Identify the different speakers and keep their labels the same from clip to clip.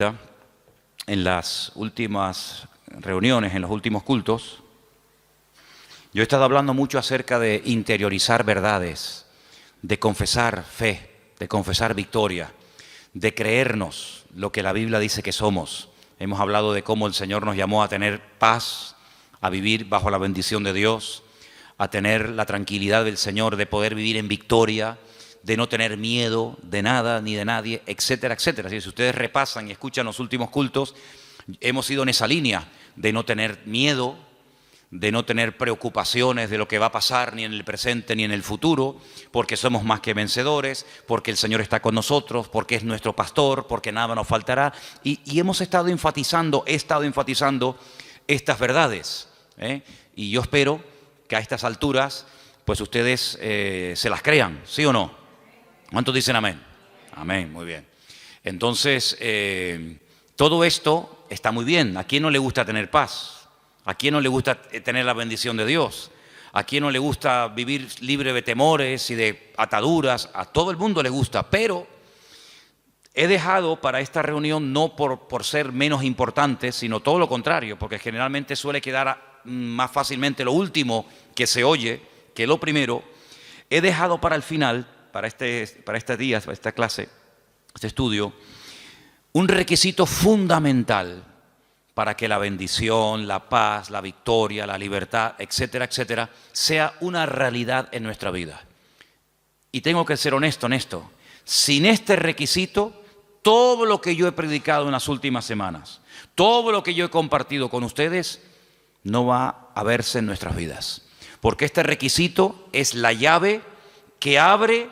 Speaker 1: En las últimas reuniones, en los últimos cultos, yo he estado hablando mucho acerca de interiorizar verdades, de confesar fe, de confesar victoria, de creernos lo que la Biblia dice que somos. Hemos hablado de cómo el Señor nos llamó a tener paz, a vivir bajo la bendición de Dios, a tener la tranquilidad del Señor, de poder vivir en victoria, de no tener miedo de nada ni de nadie, etcétera, etcétera. Así que si ustedes repasan y escuchan los últimos cultos, hemos ido en esa línea de no tener miedo, de no tener preocupaciones de lo que va a pasar ni en el presente ni en el futuro, porque somos más que vencedores, porque el Señor está con nosotros, porque es nuestro pastor, porque nada nos faltará. Y hemos estado enfatizando, estas verdades, y yo espero que a estas alturas pues ustedes se las crean, ¿sí o no? ¿Cuántos dicen amén? Amén, muy bien. Entonces, todo esto está muy bien. ¿A quién no le gusta tener paz? ¿A quién no le gusta tener la bendición de Dios? ¿A quién no le gusta vivir libre de temores y de ataduras? A todo el mundo le gusta, pero he dejado para esta reunión no por ser menos importante, sino todo lo contrario, porque generalmente suele quedar más fácilmente lo último que se oye que lo primero. He dejado para el final, para este día, para esta clase, este estudio, un requisito fundamental para que la bendición, la paz, la victoria, la libertad, etcétera, etcétera, sea una realidad en nuestra vida. Y tengo que ser honesto en esto. Sin este requisito, todo lo que yo he predicado en las últimas semanas, todo lo que yo he compartido con ustedes, no va a verse en nuestras vidas. Porque este requisito es la llave que abre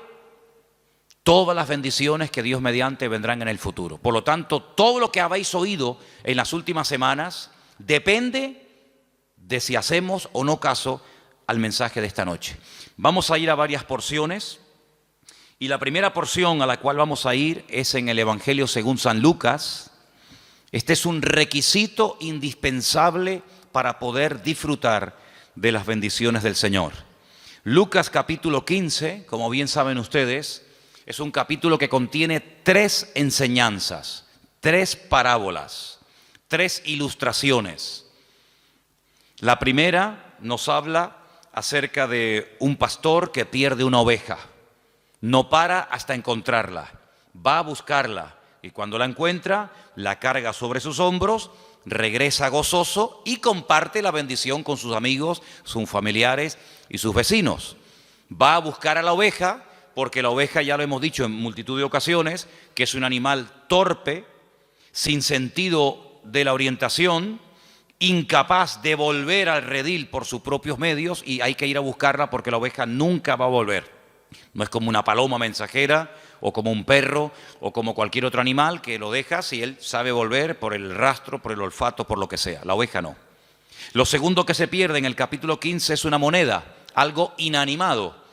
Speaker 1: todas las bendiciones que Dios mediante vendrán en el futuro. Por lo tanto, todo lo que habéis oído en las últimas semanas depende de si hacemos o no caso al mensaje de esta noche. Vamos a ir a varias porciones y la primera porción a la cual vamos a ir es en el Evangelio según San Lucas. Este es un requisito indispensable para poder disfrutar de las bendiciones del Señor. Lucas capítulo 15, como bien saben ustedes, es un capítulo que contiene 3 enseñanzas, 3 parábolas, 3 ilustraciones. La primera nos habla acerca de un pastor que pierde una oveja. No para hasta encontrarla, va a buscarla y cuando la encuentra, la carga sobre sus hombros, regresa gozoso y comparte la bendición con sus amigos, sus familiares y sus vecinos. Va a buscar a la oveja, porque la oveja, ya lo hemos dicho en multitud de ocasiones, que es un animal torpe, sin sentido de la orientación, incapaz de volver al redil por sus propios medios, y hay que ir a buscarla porque la oveja nunca va a volver. No es como una paloma mensajera, o como un perro, o como cualquier otro animal que lo dejas y él sabe volver por el rastro, por el olfato, por lo que sea. La oveja no. Lo segundo que se pierde en el capítulo 15 es una moneda, algo inanimado.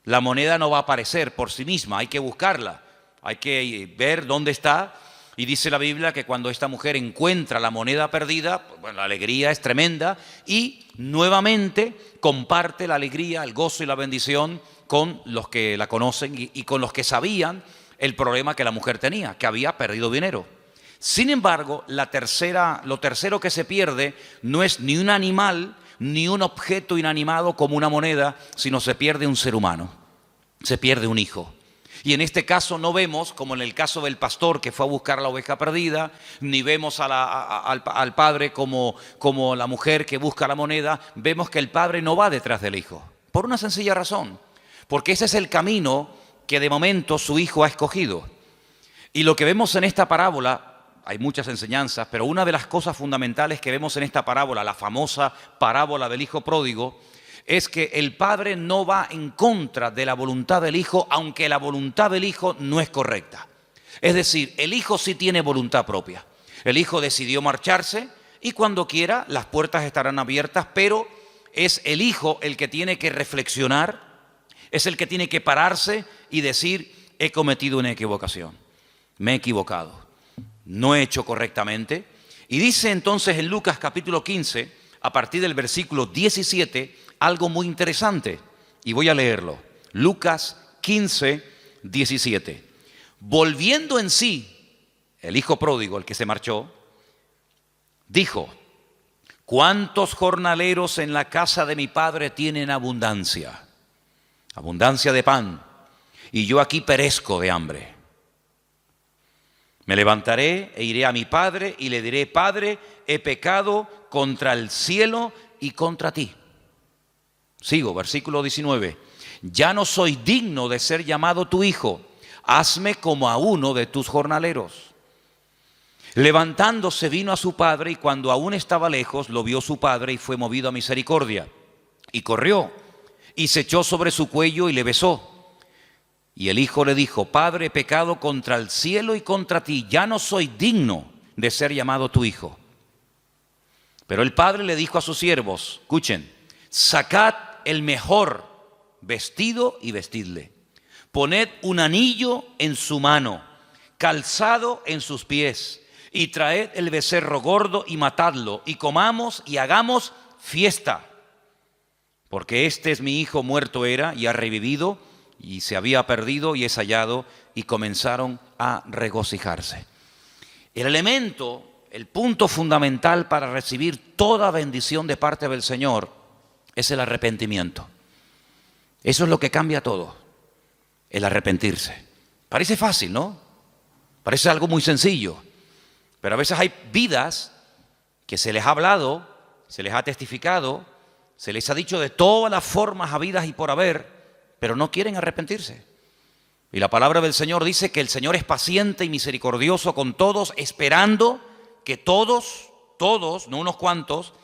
Speaker 1: La moneda no va a aparecer por sí misma, hay que buscarla, hay que ver dónde está. Y dice la Biblia que cuando esta mujer encuentra la moneda perdida, bueno, la alegría es tremenda y nuevamente comparte la alegría, el gozo y la bendición con los que la conocen y con los que sabían el problema que la mujer tenía, que había perdido dinero. Sin embargo, lo tercero que se pierde no es ni un animal ni un objeto inanimado como una moneda, sino se pierde un ser humano, se pierde un hijo. Y en este caso no vemos, como en el caso del pastor que fue a buscar la oveja perdida, ni vemos al padre como la mujer que busca la moneda. Vemos que el padre no va detrás del hijo, por una sencilla razón, porque ese es el camino que de momento su hijo ha escogido. Y lo que vemos en esta parábola, hay muchas enseñanzas, pero una de las cosas fundamentales que vemos en esta parábola, la famosa parábola del hijo pródigo, es que el padre no va en contra de la voluntad del hijo, aunque la voluntad del hijo no es correcta. Es decir, el hijo sí tiene voluntad propia. El hijo decidió marcharse y cuando quiera las puertas estarán abiertas, pero es el hijo el que tiene que reflexionar, es el que tiene que pararse y decir: he cometido una equivocación, me he equivocado, no he hecho correctamente. Y dice entonces en Lucas capítulo 15, a partir del versículo 17, algo muy interesante, y voy a leerlo. Lucas 15, 17. Volviendo en sí, el hijo pródigo, el que se marchó, dijo: ¿cuántos jornaleros en la casa de mi padre tienen abundancia? Abundancia de pan, y yo aquí perezco de hambre. Me levantaré e iré a mi padre y le diré: Padre, he pecado contra el cielo y contra ti. Sigo, versículo 19. Ya no soy digno de ser llamado tu hijo. Hazme como a uno de tus jornaleros. Levantándose vino a su padre, y cuando aún estaba lejos, lo vio su padre y fue movido a misericordia. Y corrió y se echó sobre su cuello y le besó. Y el hijo le dijo: Padre, he pecado contra el cielo y contra ti. Ya no soy digno de ser llamado tu hijo. Pero el padre le dijo a sus siervos: escuchen, sacad el mejor vestido y vestidle. Poned un anillo en su mano, calzado en sus pies, y traed el becerro gordo y matadlo, y comamos y hagamos fiesta. Porque este es mi hijo, muerto era y ha revivido, y se había perdido y es hallado, y comenzaron a regocijarse. El elemento, el punto fundamental para recibir toda bendición de parte del Señor es el arrepentimiento. Eso es lo que cambia todo, el arrepentirse. Parece fácil, ¿no? Parece algo muy sencillo, pero a veces hay vidas que se les ha hablado, se les ha testificado, se les ha dicho de todas las formas habidas y por haber, pero no quieren arrepentirse. Y la palabra del Señor dice que el Señor es paciente y misericordioso con todos, esperando que todos, no unos cuantos,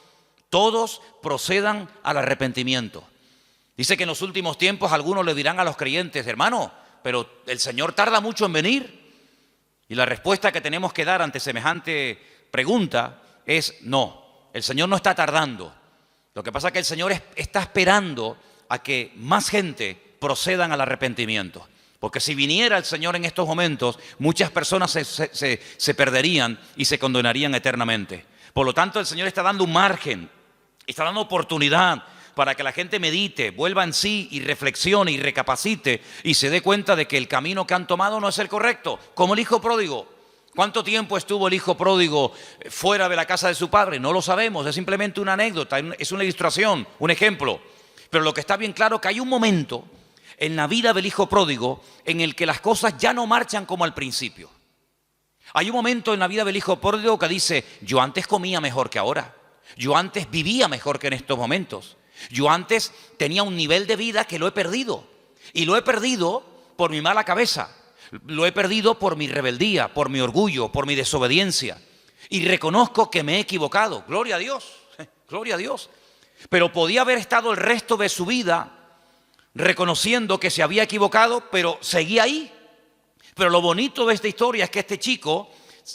Speaker 1: todos procedan al arrepentimiento. Dice que en los últimos tiempos algunos le dirán a los creyentes: hermano, pero el Señor tarda mucho en venir. Y la respuesta que tenemos que dar ante semejante pregunta es: no, el Señor no está tardando. Lo que pasa es que el Señor está esperando a que más gente procedan al arrepentimiento. Porque si viniera el Señor en estos momentos, muchas personas se perderían y se condenarían eternamente. Por lo tanto, el Señor está dando un margen, está dando oportunidad para que la gente medite, vuelva en sí y reflexione y recapacite y se dé cuenta de que el camino que han tomado no es el correcto. Como el hijo pródigo. ¿Cuánto tiempo estuvo el hijo pródigo fuera de la casa de su padre? No lo sabemos, es simplemente una anécdota, es una ilustración, un ejemplo. Pero lo que está bien claro es que hay un momento en la vida del hijo pródigo en el que las cosas ya no marchan como al principio. Hay un momento en la vida del hijo pródigo que dice: yo antes comía mejor que ahora, yo antes vivía mejor que en estos momentos, yo antes tenía un nivel de vida que lo he perdido, y lo he perdido por mi mala cabeza, lo he perdido por mi rebeldía, por mi orgullo, por mi desobediencia, y reconozco que me he equivocado. Gloria a Dios, gloria a Dios. Pero podía haber estado el resto de su vida reconociendo que se había equivocado, pero seguía ahí. Pero lo bonito de esta historia es que este chico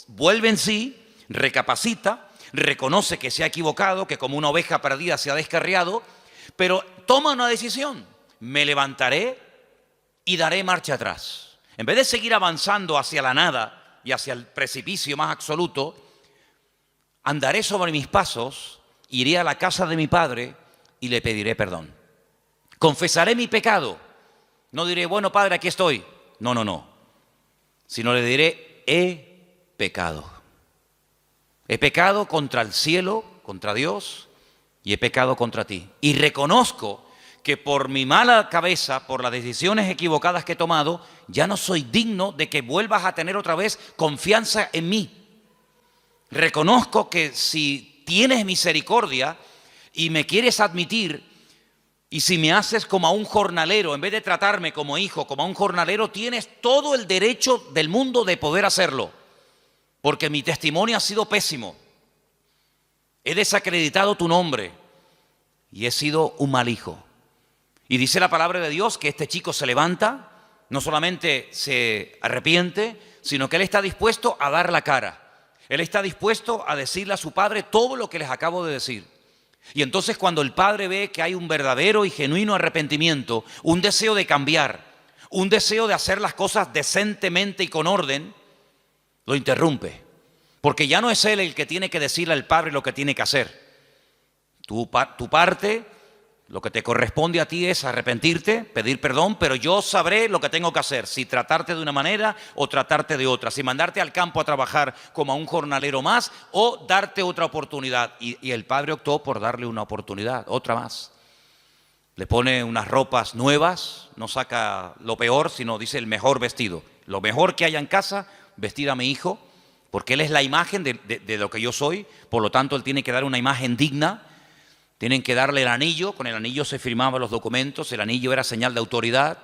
Speaker 1: vuelve en sí, recapacita, reconoce que se ha equivocado, que como una oveja perdida se ha descarriado, pero toma una decisión: me levantaré y daré marcha atrás. En vez de seguir avanzando hacia la nada y hacia el precipicio más absoluto, andaré sobre mis pasos, iré a la casa de mi padre y le pediré perdón. Confesaré mi pecado. No diré: bueno, padre, aquí estoy. No. Sino le diré: he pecado. He pecado contra el cielo, contra Dios, y he pecado contra ti. Y reconozco que por mi mala cabeza, por las decisiones equivocadas que he tomado, ya no soy digno de que vuelvas a tener otra vez confianza en mí. Reconozco que si tienes misericordia y me quieres admitir, y si me haces como a un jornalero, en vez de tratarme como hijo, como a un jornalero, tienes todo el derecho del mundo de poder hacerlo. Porque mi testimonio ha sido pésimo. He desacreditado tu nombre y he sido un mal hijo. Y dice la palabra de Dios que este chico se levanta, no solamente se arrepiente, sino que él está dispuesto a dar la cara. Él está dispuesto a decirle a su padre todo lo que les acabo de decir. Y entonces cuando el padre ve que hay un verdadero y genuino arrepentimiento, un deseo de cambiar, un deseo de hacer las cosas decentemente y con orden, lo interrumpe. Porque ya no es él el que tiene que decirle al padre lo que tiene que hacer. Tu parte, Lo que te corresponde a ti es arrepentirte, pedir perdón, pero yo sabré lo que tengo que hacer, si tratarte de una manera o tratarte de otra, si mandarte al campo a trabajar como a un jornalero más o darte otra oportunidad. Y el padre optó por darle una oportunidad, otra más. Le pone unas ropas nuevas, no saca lo peor, sino dice el mejor vestido. Lo mejor que haya en casa, vestir a mi hijo, porque él es la imagen de lo que yo soy, por lo tanto él tiene que dar una imagen digna. Tienen que darle el anillo, con el anillo se firmaban los documentos, el anillo era señal de autoridad,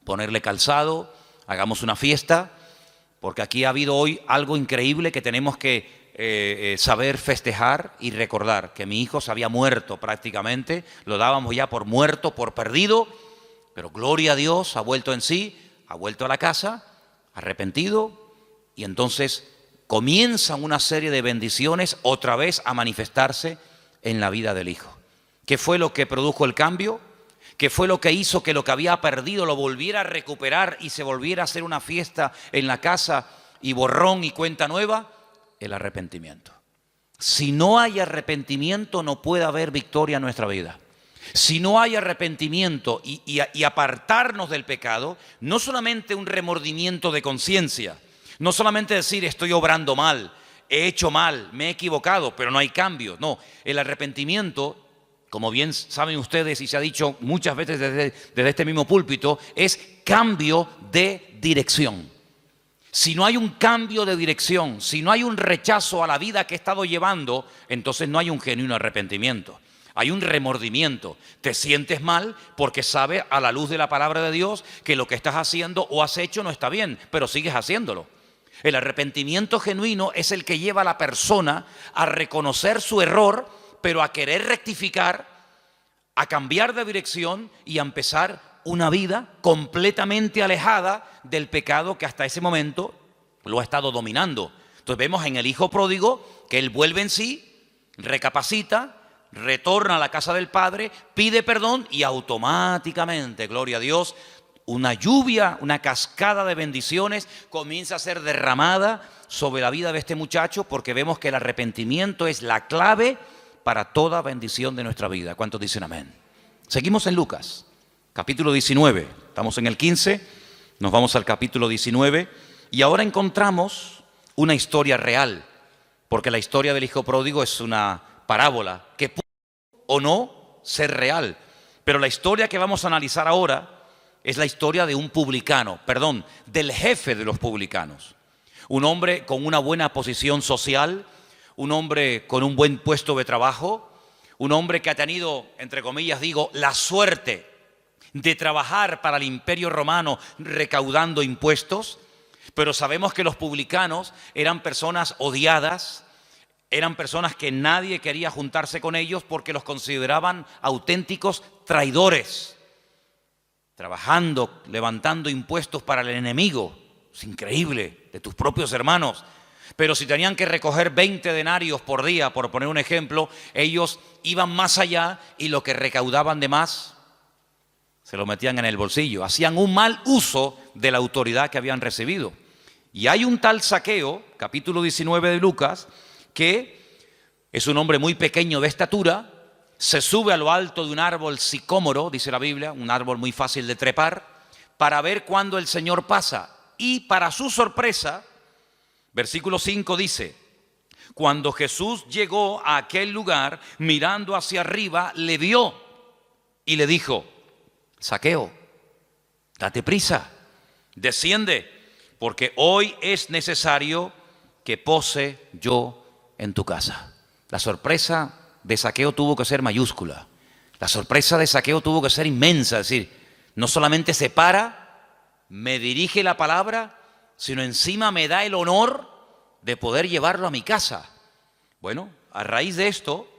Speaker 1: ponerle calzado, hagamos una fiesta, porque aquí ha habido hoy algo increíble que tenemos que saber festejar y recordar, que mi hijo se había muerto prácticamente, lo dábamos ya por muerto, por perdido, pero gloria a Dios, ha vuelto en sí, ha vuelto a la casa, arrepentido, y entonces comienzan una serie de bendiciones otra vez a manifestarse en la vida del hijo. ¿Qué fue lo que produjo el cambio? ¿Qué fue lo que hizo que lo que había perdido lo volviera a recuperar y se volviera a hacer una fiesta en la casa y borrón y cuenta nueva? El arrepentimiento. Si no hay arrepentimiento, no puede haber victoria en nuestra vida. Si no hay arrepentimiento y apartarnos del pecado, no solamente un remordimiento de conciencia, no solamente decir estoy obrando mal, he hecho mal, me he equivocado, pero no hay cambio. No, el arrepentimiento, como bien saben ustedes y se ha dicho muchas veces desde este mismo púlpito, es cambio de dirección. Si no hay un cambio de dirección, si no hay un rechazo a la vida que he estado llevando, entonces no hay un genuino arrepentimiento. Hay un remordimiento. Te sientes mal porque sabes a la luz de la palabra de Dios que lo que estás haciendo o has hecho no está bien, pero sigues haciéndolo. El arrepentimiento genuino es el que lleva a la persona a reconocer su error, pero a querer rectificar, a cambiar de dirección y a empezar una vida completamente alejada del pecado que hasta ese momento lo ha estado dominando. Entonces vemos en el hijo pródigo que él vuelve en sí, recapacita, retorna a la casa del padre, pide perdón y automáticamente, gloria a Dios, una lluvia, una cascada de bendiciones comienza a ser derramada sobre la vida de este muchacho, porque vemos que el arrepentimiento es la clave para toda bendición de nuestra vida. ¿Cuántos dicen amén? Seguimos en Lucas, capítulo 19. Estamos en el 15, nos vamos al capítulo 19 y ahora encontramos una historia real, porque la historia del hijo pródigo es una parábola que puede o no ser real, pero la historia que vamos a analizar ahora es la historia de un publicano, del jefe de los publicanos. Un hombre con una buena posición social, un hombre con un buen puesto de trabajo, un hombre que ha tenido, entre comillas digo, la suerte de trabajar para el Imperio Romano recaudando impuestos, pero sabemos que los publicanos eran personas odiadas, eran personas que nadie quería juntarse con ellos porque los consideraban auténticos traidores. Trabajando, levantando impuestos para el enemigo, es increíble, de tus propios hermanos. Pero si tenían que recoger 20 denarios por día, por poner un ejemplo, ellos iban más allá y lo que recaudaban de más se lo metían en el bolsillo. Hacían un mal uso de la autoridad que habían recibido. Y hay un tal Zaqueo, capítulo 19 de Lucas, que es un hombre muy pequeño de estatura, se sube a lo alto de un árbol sicómoro, dice la Biblia, un árbol muy fácil de trepar, para ver cuándo el Señor pasa. Y para su sorpresa, versículo 5 dice, cuando Jesús llegó a aquel lugar, mirando hacia arriba, le vio y le dijo, Zaqueo, date prisa, desciende, porque hoy es necesario que pose yo en tu casa. La sorpresa de Zaqueo tuvo que ser mayúscula. La sorpresa de Zaqueo tuvo que ser inmensa. Es decir, no solamente se para, me dirige la palabra, sino encima me da el honor de poder llevarlo a mi casa. Bueno, a raíz de esto,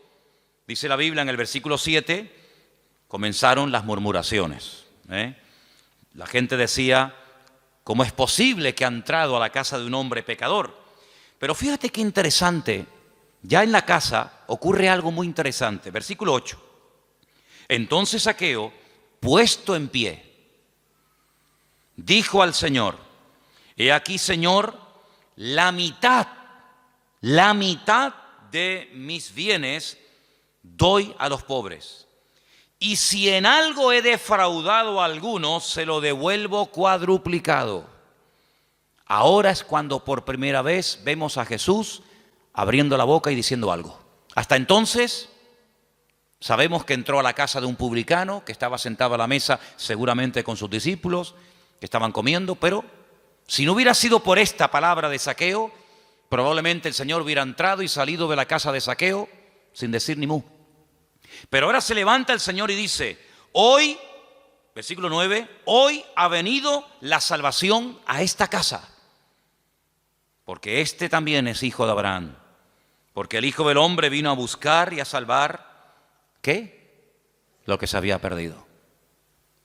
Speaker 1: dice la Biblia en el versículo 7, comenzaron las murmuraciones. La gente decía, ¿cómo es posible que ha entrado a la casa de un hombre pecador? Pero fíjate qué interesante. Ya en la casa ocurre algo muy interesante. Versículo 8. Entonces Zaqueo, puesto en pie, dijo al Señor, he aquí, Señor, la mitad de mis bienes doy a los pobres. y si en algo he defraudado a alguno, se lo devuelvo cuadruplicado. Ahora es cuando por primera vez vemos a Jesús abriendo la boca y diciendo algo. Hasta entonces sabemos que entró a la casa de un publicano, que estaba sentado a la mesa seguramente con sus discípulos, que estaban comiendo, pero si no hubiera sido por esta palabra de Zaqueo, probablemente el Señor hubiera entrado y salido de la casa de Zaqueo sin decir ni mu. Pero ahora se levanta el Señor y dice, hoy, versículo 9, hoy ha venido la salvación a esta casa, porque este también es hijo de Abraham, porque el Hijo del Hombre vino a buscar y a salvar, ¿qué? Lo que se había perdido.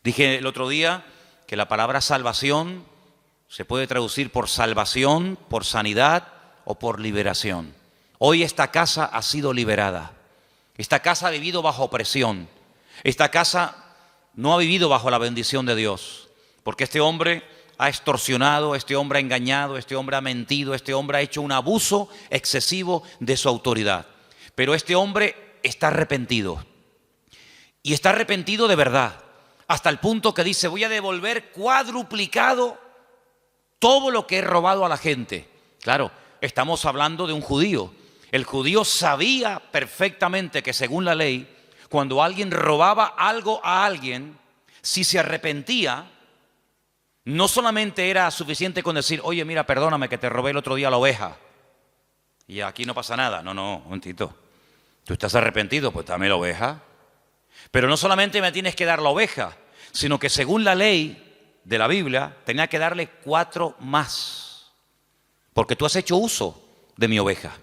Speaker 1: Dije el otro día que la palabra salvación se puede traducir por salvación, por sanidad o por liberación. Hoy esta casa ha sido liberada. Esta casa ha vivido bajo opresión. Esta casa no ha vivido bajo la bendición de Dios, porque este hombre ha extorsionado, este hombre ha engañado, este hombre ha mentido, este hombre ha hecho un abuso excesivo de su autoridad. Pero este hombre está arrepentido, y está arrepentido de verdad, hasta el punto que dice, voy a devolver cuadruplicado todo lo que he robado a la gente. Claro, estamos hablando de un judío. El judío sabía perfectamente que según la ley, cuando alguien robaba algo a alguien, si se arrepentía, no solamente era suficiente con decir, oye, mira, perdóname que te robé el otro día la oveja y aquí no pasa nada. No, un momentito. Tú estás arrepentido, pues dame la oveja. Pero no solamente me tienes que dar la oveja, sino que según la ley de la Biblia, tenía que darle 4 más. Porque tú has hecho uso de mi oveja.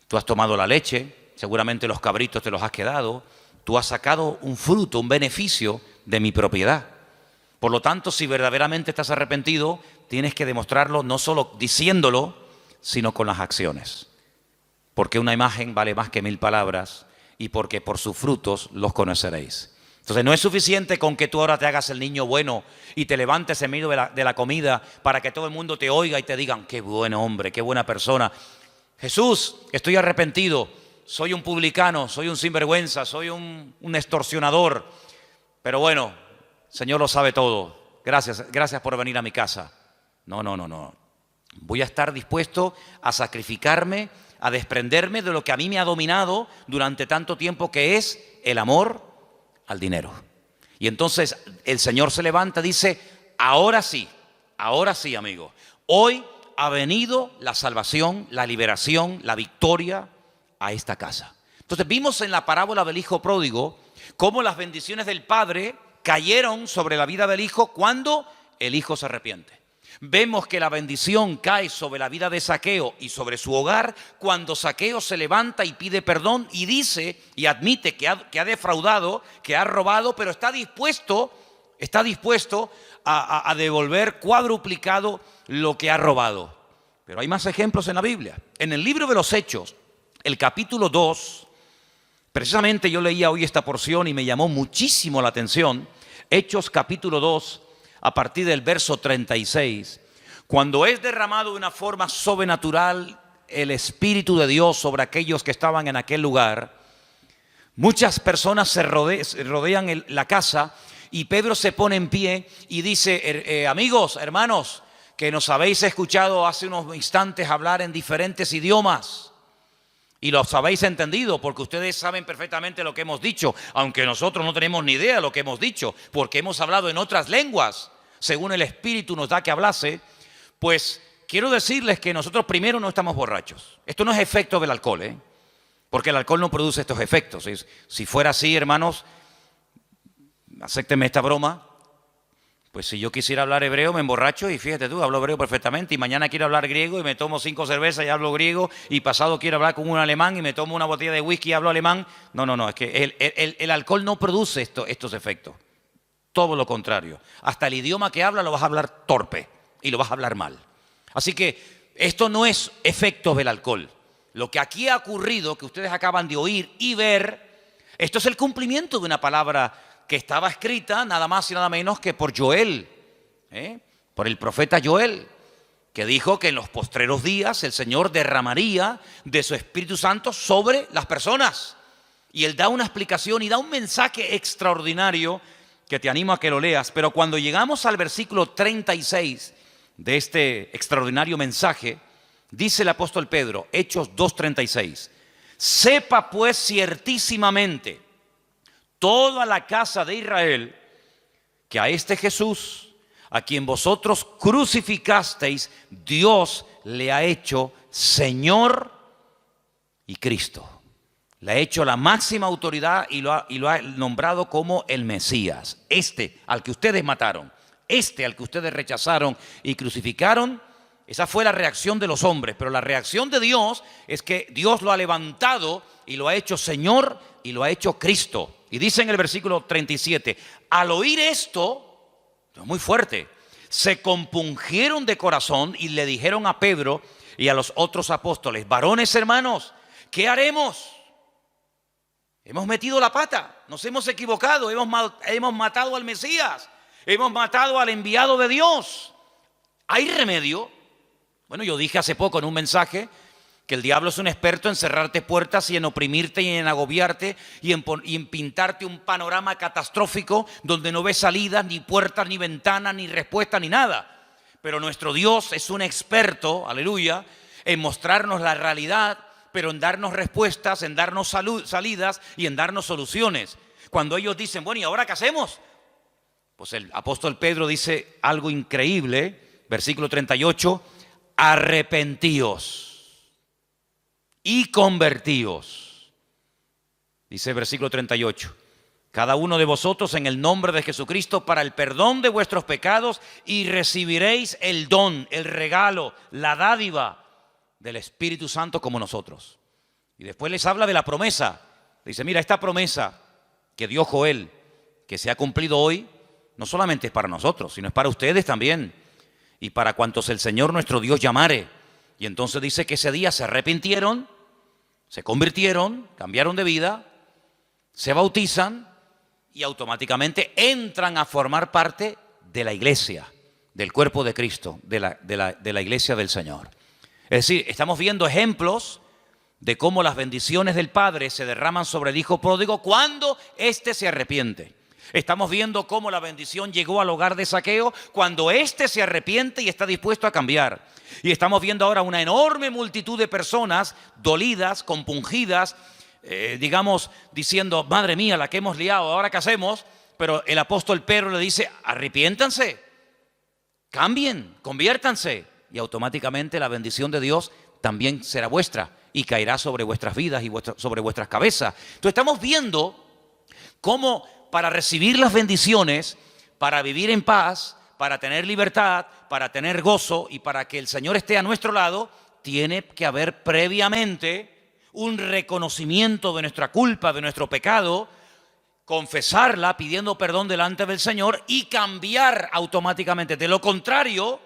Speaker 1: Tú has tomado la leche, seguramente los cabritos te los has quedado. Tú has sacado un fruto, un beneficio de mi propiedad. Por lo tanto, si verdaderamente estás arrepentido, tienes que demostrarlo no solo diciéndolo, sino con las acciones. Porque una imagen vale más que 1000 palabras y porque por sus frutos los conoceréis. Entonces no es suficiente con que tú ahora te hagas el niño bueno y te levantes en medio de la comida para que todo el mundo te oiga y te digan, qué buen hombre, qué buena persona. Jesús, estoy arrepentido, soy un publicano, soy un sinvergüenza, soy un extorsionador, pero bueno, Señor lo sabe todo, gracias por venir a mi casa. No. Voy a estar dispuesto a sacrificarme, a desprenderme de lo que a mí me ha dominado durante tanto tiempo, que es el amor al dinero. Y entonces el Señor se levanta y dice, ahora sí, amigo, hoy ha venido la salvación, la liberación, la victoria a esta casa. Entonces vimos en la parábola del hijo pródigo cómo las bendiciones del Padre cayeron sobre la vida del hijo cuando el hijo se arrepiente. Vemos que la bendición cae sobre la vida de Zaqueo y sobre su hogar cuando Zaqueo se levanta y pide perdón y dice y admite que ha defraudado, que ha robado, pero está dispuesto a devolver cuadruplicado lo que ha robado. Pero hay más ejemplos en la Biblia. En el libro de los Hechos, el capítulo 2, precisamente yo leía hoy esta porción y me llamó muchísimo la atención. Hechos capítulo 2, a partir del verso 36, cuando es derramado de una forma sobrenatural el Espíritu de Dios sobre aquellos que estaban en aquel lugar, muchas personas se rodean la casa y Pedro se pone en pie y dice, amigos, hermanos, que nos habéis escuchado hace unos instantes hablar en diferentes idiomas y los habéis entendido porque ustedes saben perfectamente lo que hemos dicho, aunque nosotros no tenemos ni idea de lo que hemos dicho, porque hemos hablado en otras lenguas, según el Espíritu nos da que hablase. Pues quiero decirles que nosotros primero no estamos borrachos. Esto no es efecto del alcohol, porque el alcohol no produce estos efectos. Si fuera así, hermanos, acéptenme esta broma, pues si yo quisiera hablar hebreo me emborracho y fíjate tú, hablo hebreo perfectamente, y mañana quiero hablar griego y me tomo 5 cervezas y hablo griego, y pasado quiero hablar con un alemán y me tomo una botella de whisky y hablo alemán. No, es que el alcohol no produce estos efectos. Todo lo contrario. Hasta el idioma que habla lo vas a hablar torpe y lo vas a hablar mal. Así que esto no es efecto del alcohol. Lo que aquí ha ocurrido, que ustedes acaban de oír y ver, esto es el cumplimiento de una palabra que estaba escrita nada más y nada menos que por Joel, por el profeta Joel, que dijo que en los postreros días el Señor derramaría de su Espíritu Santo sobre las personas. Y él da una explicación y da un mensaje extraordinario que te animo a que lo leas. Pero cuando llegamos al versículo 36 de este extraordinario mensaje, dice el apóstol Pedro, Hechos 2:36, sepa pues ciertísimamente toda la casa de Israel que a este Jesús, a quien vosotros crucificasteis, Dios le ha hecho Señor y Cristo. Le ha hecho la máxima autoridad y lo ha nombrado como el Mesías. Este al que ustedes mataron, este al que ustedes rechazaron y crucificaron. Esa fue la reacción de los hombres, pero la reacción de Dios es que Dios lo ha levantado y lo ha hecho Señor y lo ha hecho Cristo. Y dice en el versículo 37, al oír esto, es muy fuerte, se compungieron de corazón y le dijeron a Pedro y a los otros apóstoles, varones hermanos, ¿qué haremos? Hemos metido la pata, nos hemos equivocado, hemos matado al Mesías, hemos matado al enviado de Dios. ¿Hay remedio? Bueno, yo dije hace poco en un mensaje que el diablo es un experto en cerrarte puertas y en oprimirte y en agobiarte y en pintarte un panorama catastrófico donde no ves salidas, ni puertas, ni ventanas, ni respuestas, ni nada. Pero nuestro Dios es un experto, aleluya, en mostrarnos la realidad, pero en darnos respuestas, en darnos salidas y en darnos soluciones. Cuando ellos dicen, bueno, ¿y ahora qué hacemos? Pues el apóstol Pedro dice algo increíble, versículo 38, arrepentíos y convertíos. Dice el versículo 38, cada uno de vosotros en el nombre de Jesucristo para el perdón de vuestros pecados y recibiréis el don, el regalo, la dádiva del Espíritu Santo como nosotros. Y después les habla de la promesa. Dice, mira, esta promesa que dio Joel, que se ha cumplido hoy, no solamente es para nosotros, sino es para ustedes también. Y para cuantos el Señor nuestro Dios llamare. Y entonces dice que ese día se arrepintieron, se convirtieron, cambiaron de vida, se bautizan y automáticamente entran a formar parte de la iglesia, del cuerpo de Cristo, de la iglesia del Señor. Es decir, estamos viendo ejemplos de cómo las bendiciones del Padre se derraman sobre el Hijo pródigo cuando éste se arrepiente. Estamos viendo cómo la bendición llegó al hogar de Zaqueo cuando éste se arrepiente y está dispuesto a cambiar. Y estamos viendo ahora una enorme multitud de personas dolidas, compungidas, digamos, diciendo, madre mía, la que hemos liado, ¿ahora qué hacemos? Pero el apóstol Pedro le dice, arrepiéntanse, cambien, conviértanse. Y automáticamente la bendición de Dios también será vuestra y caerá sobre vuestras vidas y sobre vuestras cabezas. Entonces estamos viendo cómo para recibir las bendiciones, para vivir en paz, para tener libertad, para tener gozo y para que el Señor esté a nuestro lado, tiene que haber previamente un reconocimiento de nuestra culpa, de nuestro pecado, confesarla pidiendo perdón delante del Señor y cambiar automáticamente. De lo contrario,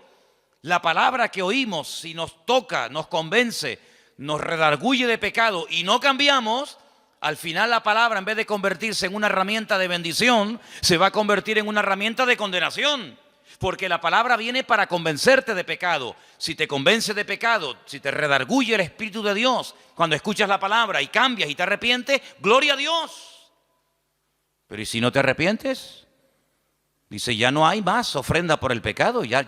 Speaker 1: la palabra que oímos, si nos toca, nos convence, nos redarguye de pecado y no cambiamos, al final la palabra, en vez de convertirse en una herramienta de bendición, se va a convertir en una herramienta de condenación. Porque la palabra viene para convencerte de pecado. Si te convence de pecado, si te redarguye el Espíritu de Dios, cuando escuchas la palabra y cambias y te arrepientes, gloria a Dios. Pero ¿y si no te arrepientes? Dice, ya no hay más ofrenda por el pecado, ya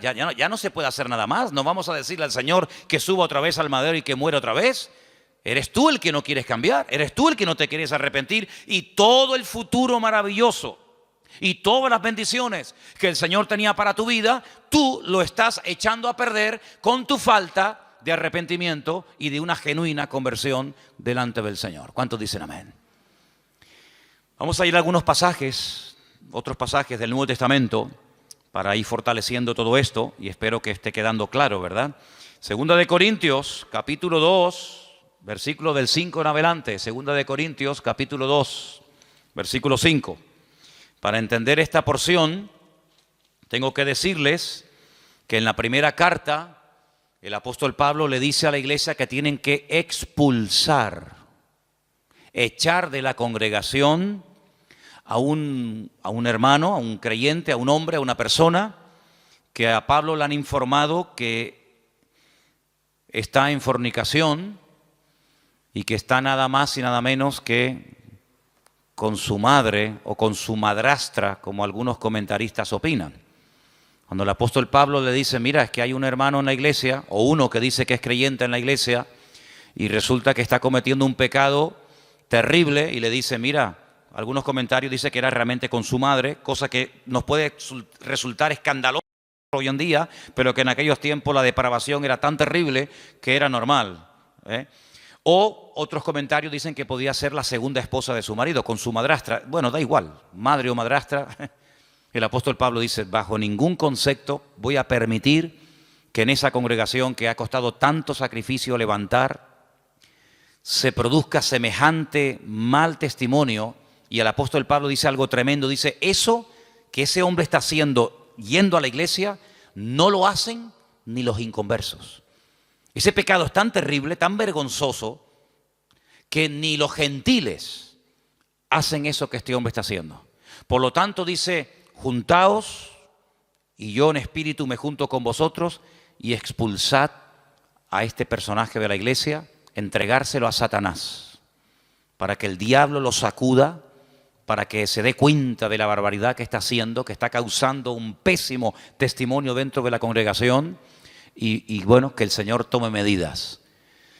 Speaker 1: no se puede hacer nada más. No vamos a decirle al Señor que suba otra vez al madero y que muera otra vez. Eres tú el que no quieres cambiar, eres tú el que no te quieres arrepentir. Y todo el futuro maravilloso y todas las bendiciones que el Señor tenía para tu vida, tú lo estás echando a perder con tu falta de arrepentimiento y de una genuina conversión delante del Señor. ¿Cuántos dicen amén? Vamos a ir a algunos pasajes, otros pasajes del Nuevo Testamento para ir fortaleciendo todo esto y espero que esté quedando claro, ¿verdad? Segunda de Corintios, capítulo 2, versículo del 5 en adelante. Segunda de Corintios, capítulo 2, versículo 5. Para entender esta porción, tengo que decirles que en la primera carta, el apóstol Pablo le dice a la iglesia que tienen que expulsar, echar de la congregación a un hermano, a un creyente, a un hombre, a una persona que a Pablo le han informado que está en fornicación y que está nada más y nada menos que con su madre o con su madrastra, como algunos comentaristas opinan. Cuando el apóstol Pablo le dice, mira, es que hay un hermano en la iglesia, o uno que dice que es creyente en la iglesia, y resulta que está cometiendo un pecado terrible, y le dice, mira, algunos comentarios dicen que era realmente con su madre, cosa que nos puede resultar escandalosa hoy en día, pero que en aquellos tiempos la depravación era tan terrible que era normal, ¿eh? O otros comentarios dicen que podía ser la segunda esposa de su marido, con su madrastra. Bueno, da igual, madre o madrastra. El apóstol Pablo dice, bajo ningún concepto voy a permitir que en esa congregación que ha costado tanto sacrificio levantar, se produzca semejante mal testimonio. Y el apóstol Pablo dice algo tremendo, dice, eso que ese hombre está haciendo yendo a la iglesia, no lo hacen ni los inconversos. Ese pecado es tan terrible, tan vergonzoso, que ni los gentiles hacen eso que este hombre está haciendo. Por lo tanto dice, juntaos, y yo en espíritu me junto con vosotros, y expulsad a este personaje de la iglesia, entregárselo a Satanás, para que el diablo lo sacuda, para que se dé cuenta de la barbaridad que está haciendo, que está causando un pésimo testimonio dentro de la congregación, y bueno, que el Señor tome medidas.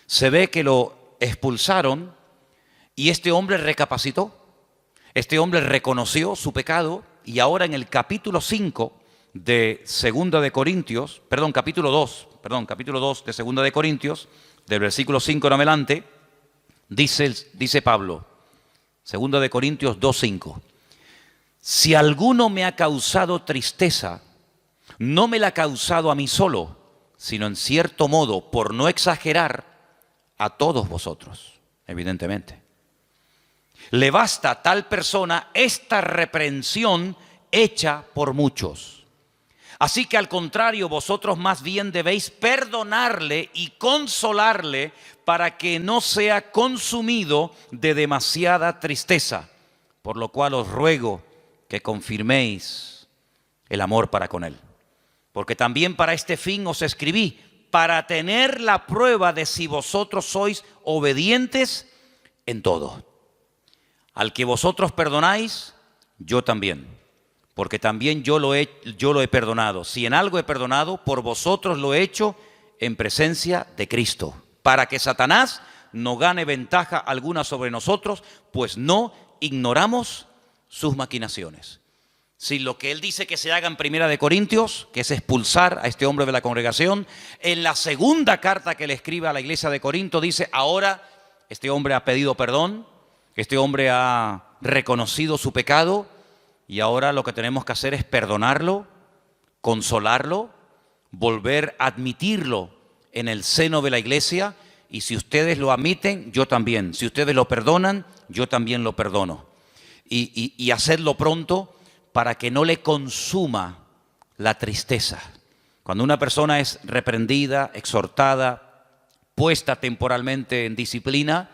Speaker 1: Se ve que lo expulsaron y este hombre recapacitó. Este hombre reconoció su pecado y ahora en el capítulo 5 de Segunda de Corintios, capítulo 2 de Segunda de Corintios, del versículo 5 en adelante, dice Pablo, Segunda de Corintios 2:5, si alguno me ha causado tristeza, no me la ha causado a mí solo, sino en cierto modo, por no exagerar, a todos vosotros, evidentemente. Le basta a tal persona esta reprensión hecha por muchos. Así que al contrario, vosotros más bien debéis perdonarle y consolarle para que no sea consumido de demasiada tristeza, por lo cual os ruego que confirméis el amor para con él. Porque también para este fin os escribí, para tener la prueba de si vosotros sois obedientes en todo. Al que vosotros perdonáis, yo también, porque también yo lo he perdonado. Si en algo he perdonado, por vosotros lo he hecho en presencia de Cristo, para que Satanás no gane ventaja alguna sobre nosotros, pues no ignoramos sus maquinaciones. Si lo que él dice que se haga en Primera de Corintios, que es expulsar a este hombre de la congregación, en la segunda carta que le escribe a la iglesia de Corinto dice, ahora este hombre ha pedido perdón, este hombre ha reconocido su pecado y ahora lo que tenemos que hacer es perdonarlo, consolarlo, volver a admitirlo en el seno de la iglesia, y si ustedes lo admiten, yo también. Si ustedes lo perdonan, yo también lo perdono. Y hacerlo pronto, para que no le consuma la tristeza. Cuando una persona es reprendida, exhortada, puesta temporalmente en disciplina,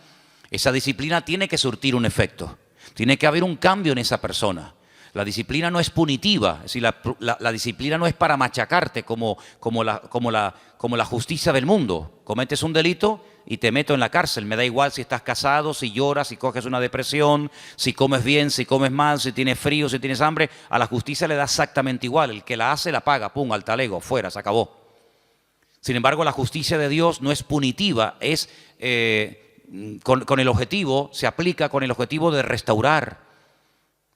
Speaker 1: esa disciplina tiene que surtir un efecto. Tiene que haber un cambio en esa persona. La disciplina no es punitiva, es decir, la disciplina no es para machacarte como la justicia del mundo. Cometes un delito y te meto en la cárcel. Me da igual si estás casado, si lloras, si coges una depresión, si comes bien, si comes mal, si tienes frío, si tienes hambre. A la justicia le da exactamente igual. El que la hace, la paga. Pum, al talego, fuera, se acabó. Sin embargo, la justicia de Dios no es punitiva, es con el objetivo, se aplica con el objetivo de restaurar.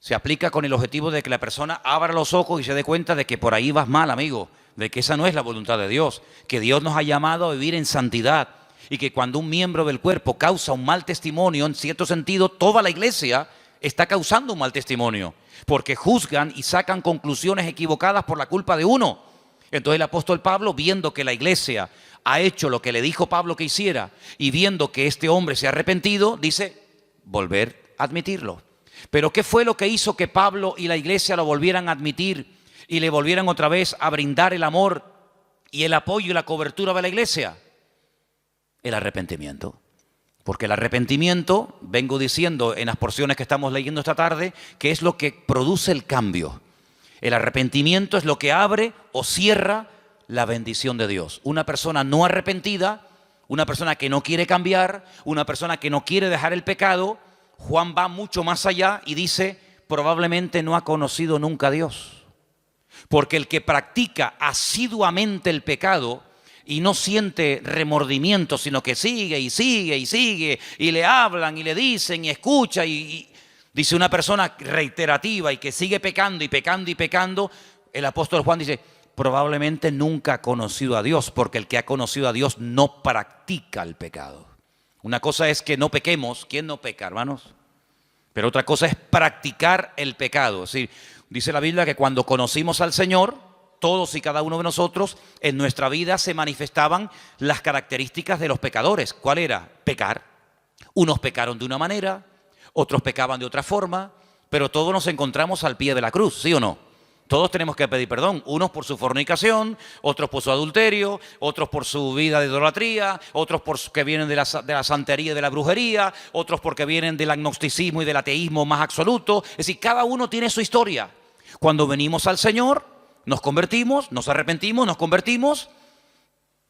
Speaker 1: Se aplica con el objetivo de que la persona abra los ojos y se dé cuenta de que por ahí vas mal, amigo, de que esa no es la voluntad de Dios, que Dios nos ha llamado a vivir en santidad y que cuando un miembro del cuerpo causa un mal testimonio, en cierto sentido, toda la iglesia está causando un mal testimonio, porque juzgan y sacan conclusiones equivocadas por la culpa de uno. Entonces el apóstol Pablo, viendo que la iglesia ha hecho lo que le dijo Pablo que hiciera y viendo que este hombre se ha arrepentido, dice, volver a admitirlo. Pero ¿qué fue lo que hizo que Pablo y la iglesia lo volvieran a admitir y le volvieran otra vez a brindar el amor y el apoyo y la cobertura de la iglesia? El arrepentimiento. Porque el arrepentimiento, vengo diciendo en las porciones que estamos leyendo esta tarde, que es lo que produce el cambio. El arrepentimiento es lo que abre o cierra la bendición de Dios. Una persona no arrepentida, una persona que no quiere cambiar, una persona que no quiere dejar el pecado, Juan va mucho más allá y dice, probablemente no ha conocido nunca a Dios. Porque el que practica asiduamente el pecado y no siente remordimiento, sino que sigue y sigue y sigue, y le hablan y le dicen y escucha, y dice una persona reiterativa y que sigue pecando y pecando y pecando, el apóstol Juan dice, probablemente nunca ha conocido a Dios, porque el que ha conocido a Dios no practica el pecado. Una cosa es que no pequemos. ¿Quién no peca, hermanos? Pero otra cosa es practicar el pecado. Es decir, dice la Biblia que cuando conocimos al Señor, todos y cada uno de nosotros, en nuestra vida se manifestaban las características de los pecadores. ¿Cuál era? Pecar. Unos pecaron de una manera, otros pecaban de otra forma, pero todos nos encontramos al pie de la cruz, ¿sí o no? Todos tenemos que pedir perdón, unos por su fornicación, otros por su adulterio, otros por su vida de idolatría, otros porque vienen de la santería y de la brujería, otros porque vienen del agnosticismo y del ateísmo más absoluto. Es decir, cada uno tiene su historia. Cuando venimos al Señor, nos convertimos, nos arrepentimos, nos convertimos,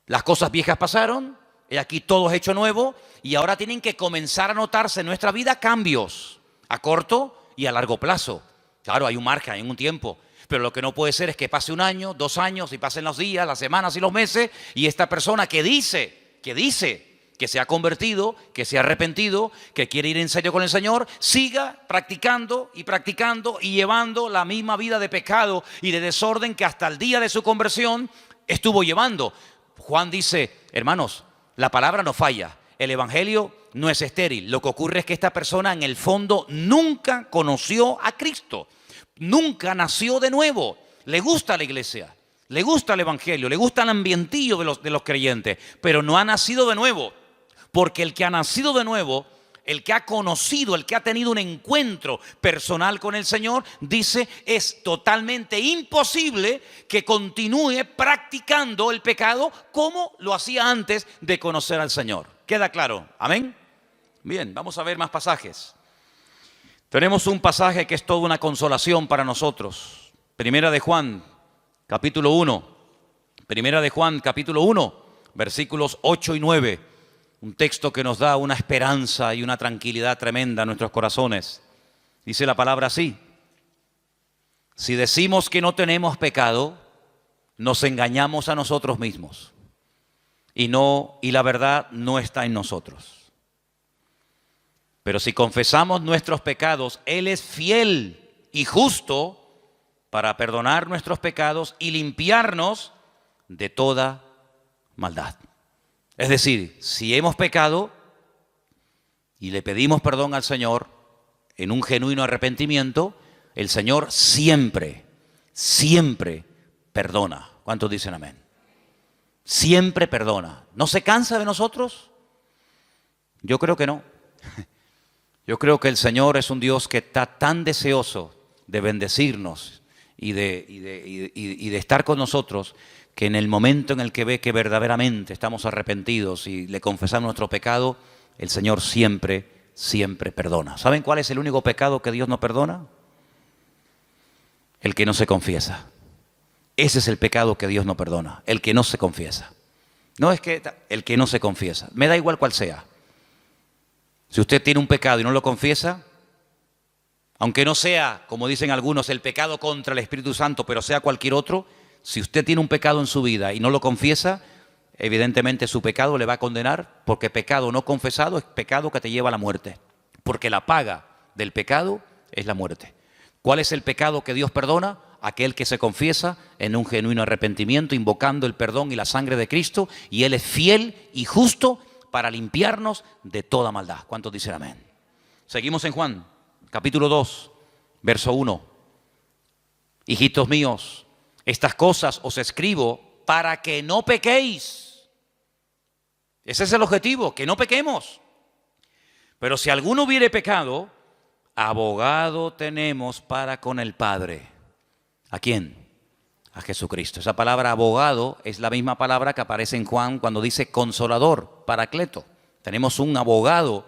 Speaker 1: las cosas viejas pasaron, y aquí todo es hecho nuevo, y ahora tienen que comenzar a notarse en nuestra vida cambios, a corto y a largo plazo. Claro, hay un margen, hay un tiempo. Pero lo que no puede ser es que pase un año, 2 años, y pasen los días, las semanas y los meses, y esta persona que dice que se ha convertido, que se ha arrepentido, que quiere ir en serio con el Señor, siga practicando y llevando la misma vida de pecado y de desorden que hasta el día de su conversión estuvo llevando. Juan dice, hermanos, la palabra no falla, el evangelio no es estéril. Lo que ocurre es que esta persona en el fondo nunca conoció a Cristo. Nunca nació de nuevo. Le gusta la iglesia, le gusta el evangelio, le gusta el ambientillo de los creyentes, pero no ha nacido de nuevo. Porque el que ha nacido de nuevo, el que ha conocido, el que ha tenido un encuentro personal con el Señor, dice, es totalmente imposible que continúe practicando el pecado como lo hacía antes de conocer al Señor. ¿Queda claro? ¿Amén? Bien, vamos a ver más pasajes. Tenemos un pasaje que es toda una consolación para nosotros. Primera de Juan, capítulo 1. Primera de Juan, capítulo 1, versículos 8 y 9. Un texto que nos da una esperanza y una tranquilidad tremenda a nuestros corazones. Dice la palabra así: si decimos que no tenemos pecado, nos engañamos a nosotros mismos. Y la verdad no está en nosotros. Pero si confesamos nuestros pecados, Él es fiel y justo para perdonar nuestros pecados y limpiarnos de toda maldad. Es decir, si hemos pecado y le pedimos perdón al Señor en un genuino arrepentimiento, el Señor siempre perdona. ¿Cuántos dicen amén? Siempre perdona. ¿No se cansa de nosotros? Yo creo que no. Yo creo que el Señor es un Dios que está tan deseoso de bendecirnos y de estar con nosotros, que en el momento en el que ve que verdaderamente estamos arrepentidos y le confesamos nuestro pecado, el Señor siempre perdona. ¿Saben cuál es el único pecado que Dios no perdona? El que no se confiesa. Ese es el pecado que Dios no perdona, el que no se confiesa. No es que el que no se confiesa, me da igual cuál sea. Si usted tiene un pecado y no lo confiesa, aunque no sea, como dicen algunos, el pecado contra el Espíritu Santo, pero sea cualquier otro, si usted tiene un pecado en su vida y no lo confiesa, evidentemente su pecado le va a condenar, porque pecado no confesado es pecado que te lleva a la muerte. Porque la paga del pecado es la muerte. ¿Cuál es el pecado que Dios perdona? Aquel que se confiesa en un genuino arrepentimiento, invocando el perdón y la sangre de Cristo, y Él es fiel y justo para limpiarnos de toda maldad. ¿Cuántos dicen amén? Seguimos en Juan, capítulo 2, verso 1. Hijitos míos, estas cosas os escribo para que no pequéis. Ese es el objetivo, que no pequemos. Pero si alguno hubiere pecado, abogado tenemos para con el Padre. ¿A quién? A Jesucristo. Esa palabra abogado es la misma palabra que aparece en Juan cuando dice consolador, paracleto. Tenemos un abogado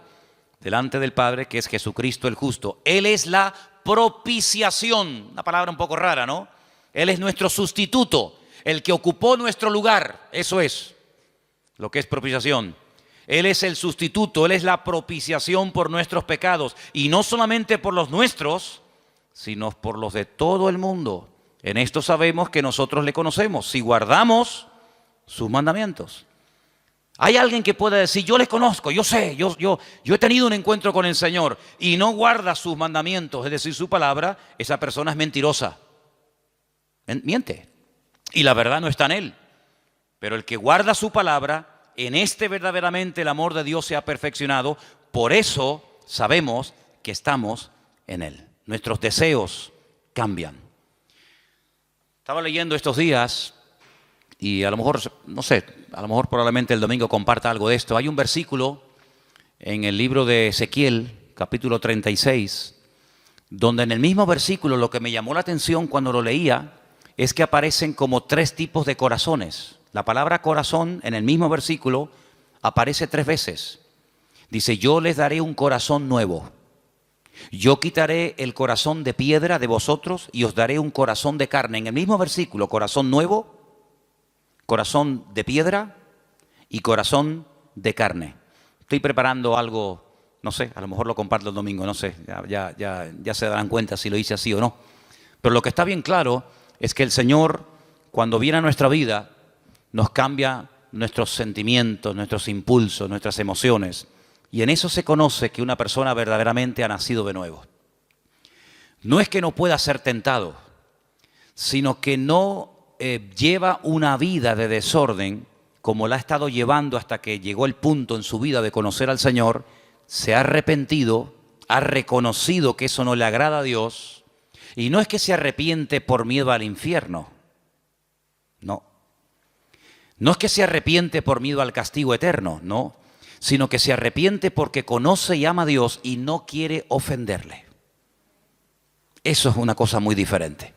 Speaker 1: delante del Padre que es Jesucristo el justo. Él es la propiciación, una palabra un poco rara, ¿no? Él es nuestro sustituto, el que ocupó nuestro lugar. Eso es lo que es propiciación. Él es el sustituto, Él es la propiciación por nuestros pecados. Y no solamente por los nuestros, sino por los de todo el mundo. En esto sabemos que nosotros le conocemos, si guardamos sus mandamientos. Hay alguien que pueda decir, yo le conozco, yo sé, yo he tenido un encuentro con el Señor y no guarda sus mandamientos, es decir, su palabra. Esa persona es mentirosa. Miente. Y la verdad no está en él. Pero el que guarda su palabra, en este verdaderamente el amor de Dios se ha perfeccionado. Por eso sabemos que estamos en él. Nuestros deseos cambian. Estaba leyendo estos días y a lo mejor, no sé, a lo mejor probablemente el domingo comparta algo de esto. Hay un versículo en el libro de Ezequiel, capítulo 36, donde en el mismo versículo lo que me llamó la atención cuando lo leía es que aparecen como 3 tipos de corazones. La palabra corazón en el mismo versículo aparece 3 veces. Dice, yo les daré un corazón nuevo. Yo quitaré el corazón de piedra de vosotros y os daré un corazón de carne. En el mismo versículo, corazón nuevo, corazón de piedra y corazón de carne. Estoy preparando algo, no sé, a lo mejor lo comparto el domingo, no sé, ya se darán cuenta si lo hice así o no. Pero lo que está bien claro es que el Señor, cuando viene a nuestra vida, nos cambia nuestros sentimientos, nuestros impulsos, nuestras emociones. Y en eso se conoce que una persona verdaderamente ha nacido de nuevo. No es que no pueda ser tentado, sino que no lleva una vida de desorden como la ha estado llevando hasta que llegó el punto en su vida de conocer al Señor, se ha arrepentido, ha reconocido que eso no le agrada a Dios, y no es que se arrepiente por miedo al infierno, no. No es que se arrepiente por miedo al castigo eterno, no, sino que se arrepiente porque conoce y ama a Dios y no quiere ofenderle. Eso es una cosa muy diferente.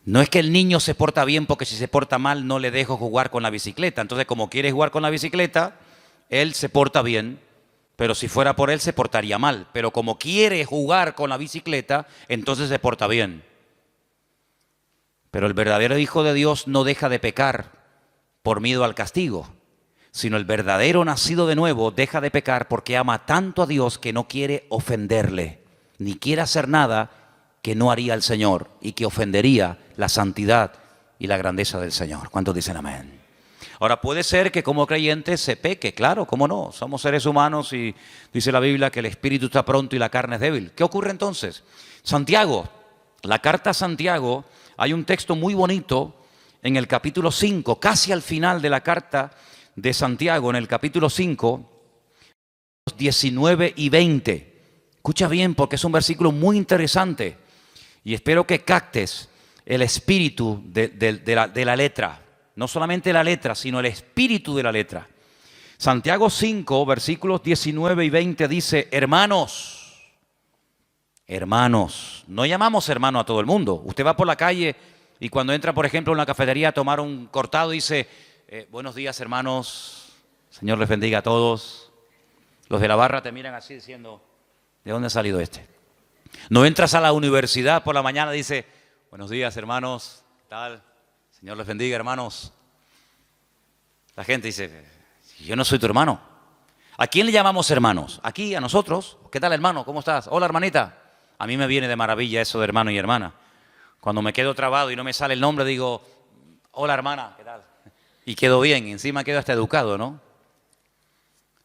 Speaker 1: No es que el niño se porta bien porque si se porta mal no le dejo jugar con la bicicleta. Entonces, como quiere jugar con la bicicleta, él se porta bien, pero si fuera por él se portaría mal. Pero como quiere jugar con la bicicleta, entonces se porta bien. Pero el verdadero Hijo de Dios no deja de pecar por miedo al castigo, sino el verdadero nacido de nuevo deja de pecar porque ama tanto a Dios que no quiere ofenderle, ni quiere hacer nada que no haría el Señor y que ofendería la santidad y la grandeza del Señor. ¿Cuántos dicen amén? Ahora, puede ser que como creyentes se peque, claro, cómo no, somos seres humanos y dice la Biblia que el espíritu está pronto y la carne es débil. ¿Qué ocurre entonces? Santiago, la carta a Santiago, hay un texto muy bonito en el capítulo 5, casi al final de la carta de Santiago, en el capítulo 5, 19 y 20. Escucha bien porque es un versículo muy interesante y espero que captes el espíritu de la letra. No solamente la letra, sino el espíritu de la letra. Santiago 5, versículos 19 y 20 dice, hermanos, no llamamos hermano a todo el mundo. Usted va por la calle y cuando entra, por ejemplo, en una cafetería a tomar un cortado, dice, buenos días, hermanos, Señor les bendiga a todos. Los de la barra te miran así diciendo, ¿de dónde ha salido este? No entras a la universidad por la mañana, dice, buenos días, hermanos, ¿qué tal? Señor les bendiga, hermanos. La gente dice, yo no soy tu hermano. ¿A quién le llamamos hermanos? Aquí, a nosotros. ¿Qué tal, hermano? ¿Cómo estás? Hola, hermanita. A mí me viene de maravilla eso de hermano y hermana. Cuando me quedo trabado y no me sale el nombre, digo, hola, hermana, ¿qué tal? Y quedo bien, encima quedo hasta educado, ¿no?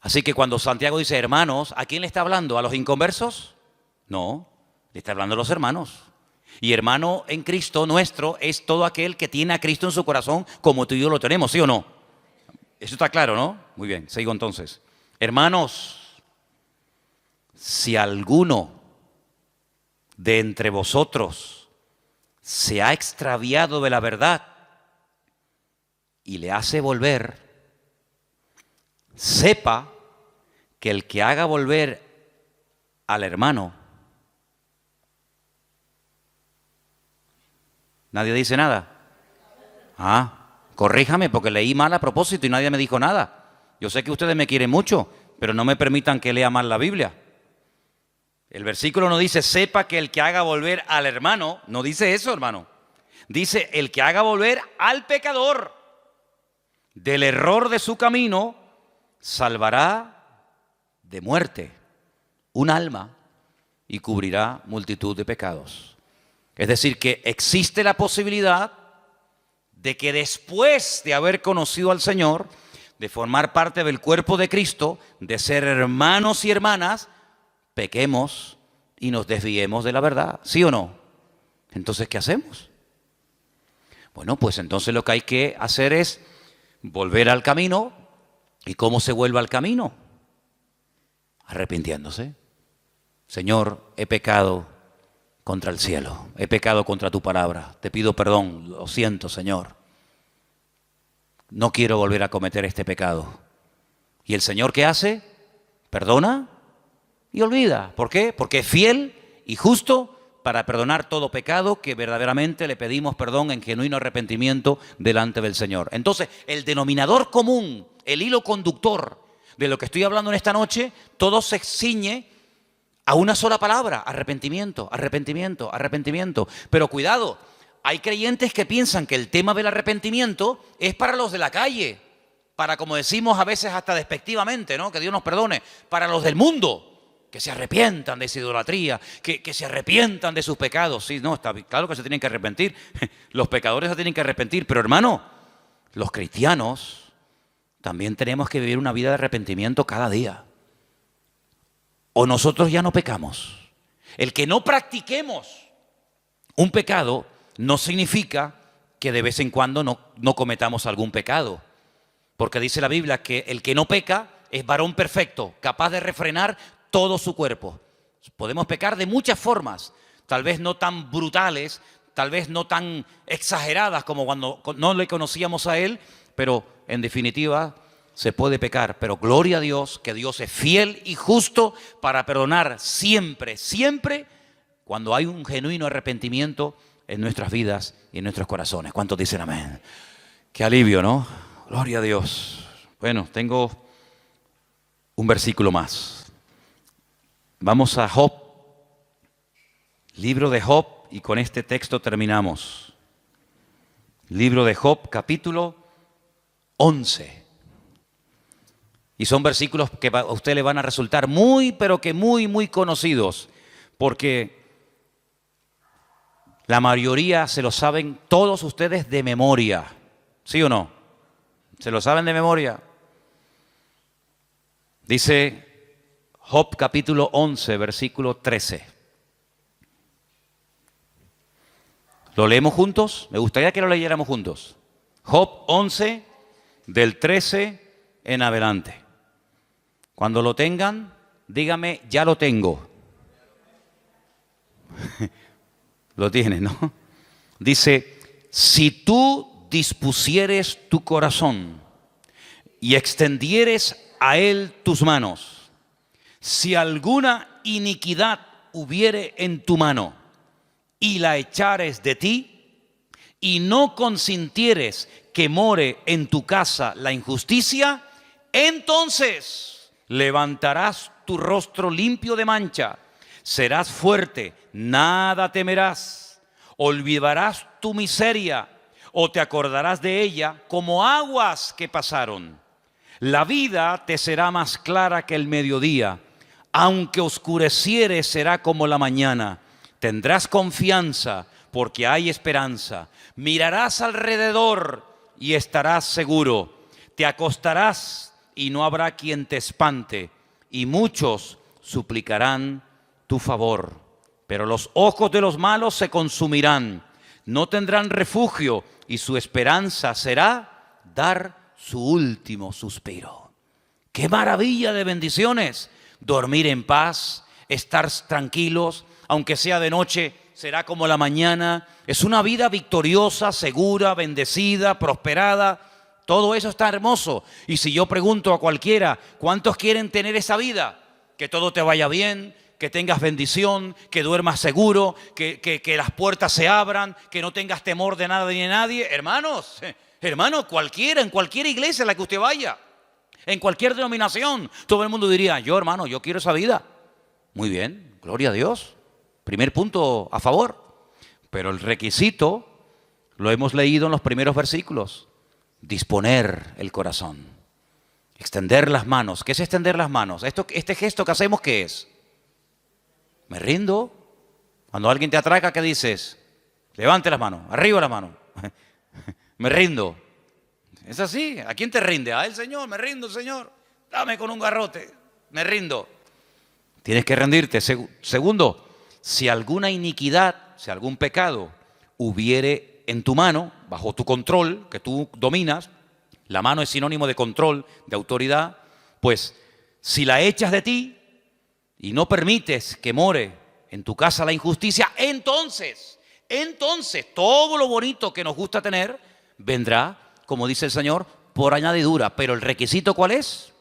Speaker 1: Así que cuando Santiago dice hermanos, ¿a quién le está hablando? ¿A los inconversos? No, le está hablando a los hermanos. Y hermano en Cristo nuestro es todo aquel que tiene a Cristo en su corazón como tú y yo lo tenemos, ¿sí o no? Eso está claro, ¿no? Muy bien, sigo entonces. Hermanos, si alguno de entre vosotros se ha extraviado de la verdad y le hace volver, sepa que el que haga volver al hermano, nadie dice nada. Corríjame porque leí mal a propósito y nadie me dijo nada. Yo sé que ustedes me quieren mucho, pero no me permitan que lea mal la Biblia. El versículo no dice, sepa que el que haga volver al hermano, no dice eso, hermano. Dice, el que haga volver al pecador del error de su camino, salvará de muerte un alma y cubrirá multitud de pecados. Es decir, que existe la posibilidad de que después de haber conocido al Señor, de formar parte del cuerpo de Cristo, de ser hermanos y hermanas, pequemos y nos desviemos de la verdad, ¿sí o no? Entonces, ¿qué hacemos? Bueno, pues entonces lo que hay que hacer es volver al camino. ¿Y cómo se vuelve al camino? Arrepintiéndose. Señor, he pecado contra el cielo, he pecado contra tu palabra, te pido perdón, lo siento, Señor. No quiero volver a cometer este pecado. ¿Y el Señor qué hace? Perdona y olvida. ¿Por qué? Porque es fiel y justo para perdonar todo pecado que verdaderamente le pedimos perdón en genuino arrepentimiento delante del Señor. Entonces, el denominador común, el hilo conductor de lo que estoy hablando en esta noche, todo se ciñe a una sola palabra: arrepentimiento, arrepentimiento, arrepentimiento. Pero cuidado, hay creyentes que piensan que el tema del arrepentimiento es para los de la calle, para, como decimos a veces hasta despectivamente, ¿no? Que Dios nos perdone, para los del mundo, que se arrepientan de esa idolatría, que se arrepientan de sus pecados. Sí, no, está claro que se tienen que arrepentir, los pecadores se tienen que arrepentir, pero hermano, los cristianos también tenemos que vivir una vida de arrepentimiento cada día. O nosotros ya no pecamos. El que no practiquemos un pecado no significa que de vez en cuando no cometamos algún pecado. Porque dice la Biblia que el que no peca es varón perfecto, capaz de refrenar todo su cuerpo. Podemos pecar de muchas formas, tal vez no tan brutales, tal vez no tan exageradas como cuando no le conocíamos a Él, pero en definitiva se puede pecar. Pero gloria a Dios, que Dios es fiel y justo para perdonar siempre, siempre, cuando hay un genuino arrepentimiento en nuestras vidas y en nuestros corazones. ¿Cuántos dicen amén? Qué alivio, ¿no? Gloria a Dios. Bueno, tengo un versículo más. Vamos a Job, libro de Job, y con este texto terminamos. Libro de Job, capítulo 11. Y son versículos que a usted le van a resultar muy, pero que muy, muy conocidos, porque la mayoría se lo saben todos ustedes de memoria. ¿Sí o no? ¿Se lo saben de memoria? Dice Job capítulo 11, versículo 13. ¿Lo leemos juntos? Me gustaría que lo leyéramos juntos. Job 11, del 13 en adelante. Cuando lo tengan, dígame, ya lo tengo. Lo tienes, ¿no? Dice, si tú dispusieres tu corazón y extendieres a él tus manos, si alguna iniquidad hubiere en tu mano y la echares de ti, y no consintieres que more en tu casa la injusticia, entonces levantarás tu rostro limpio de mancha, serás fuerte, nada temerás, olvidarás tu miseria o te acordarás de ella como aguas que pasaron. La vida te será más clara que el mediodía, aunque oscureciere será como la mañana. Tendrás confianza porque hay esperanza. Mirarás alrededor y estarás seguro. Te acostarás y no habrá quien te espante, y muchos suplicarán tu favor. Pero los ojos de los malos se consumirán, no tendrán refugio, y su esperanza será dar su último suspiro. ¡Qué maravilla de bendiciones! Dormir en paz, estar tranquilos, aunque sea de noche, será como la mañana. Es una vida victoriosa, segura, bendecida, prosperada. Todo eso está hermoso. Y si yo pregunto a cualquiera, ¿cuántos quieren tener esa vida? Que todo te vaya bien, que tengas bendición, que duermas seguro, que las puertas se abran, que no tengas temor de nada ni de nadie. Hermanos, cualquiera, en cualquier iglesia a la que usted vaya, en cualquier denominación, todo el mundo diría, yo quiero esa vida. Muy bien, gloria a Dios. Primer punto a favor. Pero el requisito lo hemos leído en los primeros versículos. Disponer el corazón. Extender las manos. ¿Qué es extender las manos? Este gesto que hacemos, ¿qué es? Me rindo. Cuando alguien te atraca, ¿qué dices? Levante las manos, arriba las manos. Me rindo. Es así. ¿A quién te rinde? A él, Señor, me rindo, Señor. Dame con un garrote. Me rindo. Tienes que rendirte. Segundo, si alguna iniquidad, si algún pecado hubiere en tu mano, bajo tu control, que tú dominas, la mano es sinónimo de control, de autoridad, pues si la echas de ti y no permites que more en tu casa la injusticia, entonces todo lo bonito que nos gusta tener vendrá, como dice el Señor, por añadidura. Pero el requisito, ¿cuál es?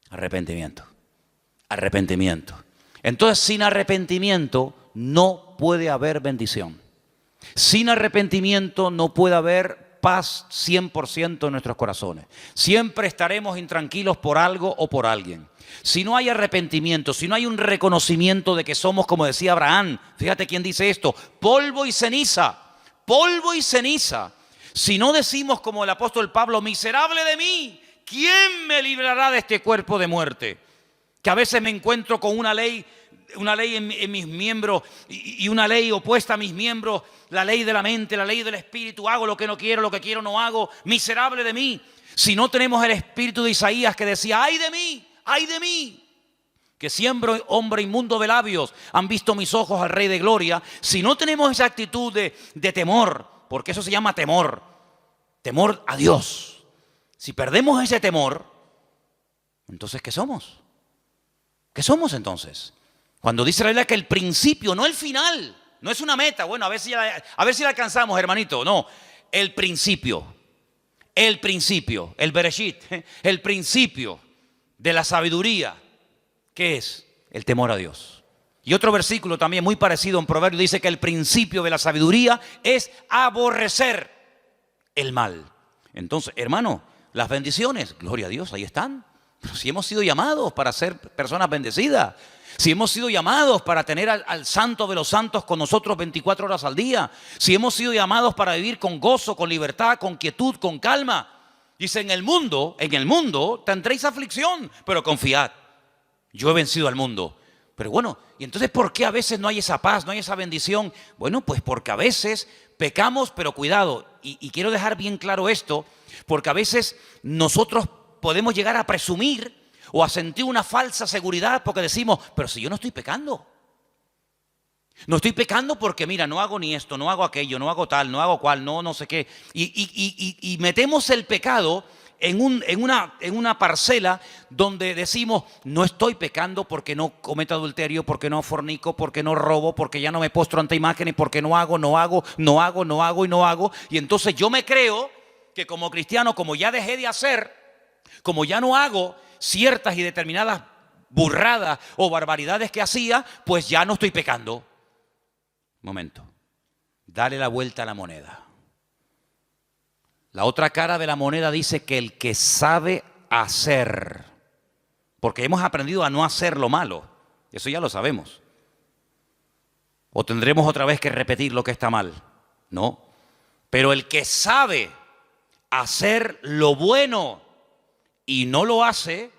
Speaker 1: Arrepentimiento. Arrepentimiento. Entonces, sin arrepentimiento no puede haber bendición. Sin arrepentimiento no puede haber paz 100% en nuestros corazones. Siempre estaremos intranquilos por algo o por alguien. Si no hay arrepentimiento, si no hay un reconocimiento de que somos, como decía Abraham, fíjate quién dice esto, polvo y ceniza, polvo y ceniza. Si no decimos como el apóstol Pablo, miserable de mí, ¿quién me librará de este cuerpo de muerte? Que a veces me encuentro con una ley en mis miembros y una ley opuesta a mis miembros, la ley de la mente, la ley del espíritu, hago lo que no quiero, lo que quiero no hago, miserable de mí. Si no tenemos el espíritu de Isaías que decía, ay de mí, que siempre hombre inmundo de labios han visto mis ojos al Rey de Gloria. Si no tenemos esa actitud de temor, porque eso se llama temor a Dios. Si perdemos ese temor, entonces ¿qué somos? ¿Qué somos entonces? Cuando dice la Biblia que el principio, no el final, no es una meta, bueno, a ver si la alcanzamos, hermanito. No, el principio, el Bereshit, el principio de la sabiduría, ¿qué es? El temor a Dios. Y otro versículo también muy parecido en Proverbios dice que el principio de la sabiduría es aborrecer el mal. Entonces, hermano, las bendiciones, gloria a Dios, ahí están. Pero si hemos sido llamados para ser personas bendecidas, si hemos sido llamados para tener al Santo de los Santos con nosotros 24 horas al día, si hemos sido llamados para vivir con gozo, con libertad, con quietud, con calma. Dice, en el mundo tendréis aflicción, pero confiad, yo he vencido al mundo. Pero bueno, ¿y entonces por qué a veces no hay esa paz, no hay esa bendición? Bueno, pues porque a veces pecamos, pero cuidado, y quiero dejar bien claro esto, porque a veces nosotros podemos llegar a presumir o a sentir una falsa seguridad porque decimos, pero si yo no estoy pecando. No estoy pecando porque mira, no hago ni esto, no hago aquello, no hago tal, no hago cual, no sé qué. Y metemos el pecado en una parcela donde decimos, no estoy pecando porque no cometo adulterio, porque no fornico, porque no robo, porque ya no me postro ante imágenes, porque no hago. Y entonces yo me creo que como cristiano, como ya dejé de hacer, como ya no hago ciertas y determinadas burradas o barbaridades que hacía, pues ya no estoy pecando. Momento, dale la vuelta a la moneda. La otra cara de la moneda dice que el que sabe hacer, porque hemos aprendido a no hacer lo malo, eso ya lo sabemos. ¿O tendremos otra vez que repetir lo que está mal? No, pero el que sabe hacer lo bueno y no lo hace,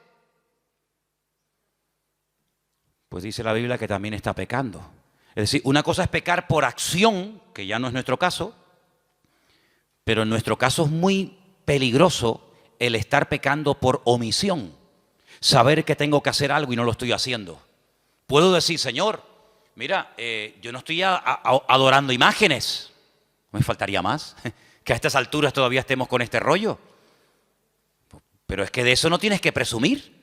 Speaker 1: pues dice la Biblia que también está pecando. Es decir, una cosa es pecar por acción, que ya no es nuestro caso, pero en nuestro caso es muy peligroso el estar pecando por omisión. Saber que tengo que hacer algo y no lo estoy haciendo. Puedo decir, Señor, mira, yo no estoy adorando imágenes. Me faltaría más, que a estas alturas todavía estemos con este rollo. Pero es que de eso no tienes que presumir,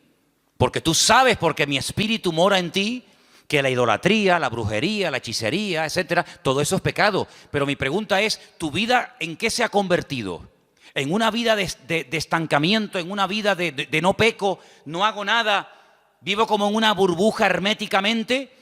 Speaker 1: porque tú sabes, porque mi espíritu mora en ti, que la idolatría, la brujería, la hechicería, etcétera, todo eso es pecado. Pero mi pregunta es, ¿tu vida en qué se ha convertido? ¿En una vida de estancamiento, en una vida de no peco, no hago nada, vivo como en una burbuja herméticamente?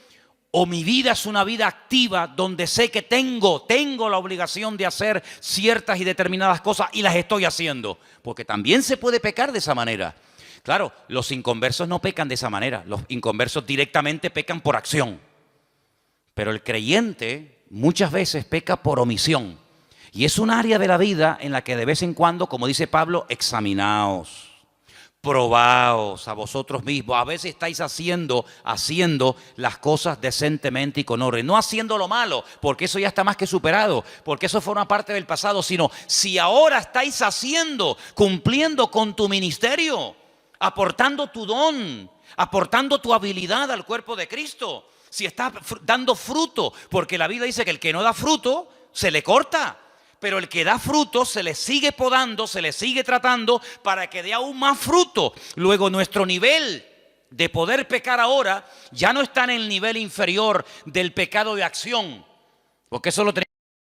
Speaker 1: ¿O mi vida es una vida activa donde sé que tengo la obligación de hacer ciertas y determinadas cosas y las estoy haciendo? Porque también se puede pecar de esa manera. Claro, los inconversos no pecan de esa manera. Los inconversos directamente pecan por acción. Pero el creyente muchas veces peca por omisión. Y es un área de la vida en la que de vez en cuando, como dice Pablo, examinaos. Probaos a vosotros mismos. A veces estáis haciendo las cosas decentemente y con orden. No haciendo lo malo, porque eso ya está más que superado, porque eso forma parte del pasado, sino si ahora estáis haciendo, cumpliendo con tu ministerio, aportando tu don, aportando tu habilidad al cuerpo de Cristo, si estás dando fruto, porque la Biblia dice que el que no da fruto se le corta. Pero el que da fruto se le sigue podando, se le sigue tratando para que dé aún más fruto. Luego nuestro nivel de poder pecar ahora ya no está en el nivel inferior del pecado de acción, porque eso lo tenemos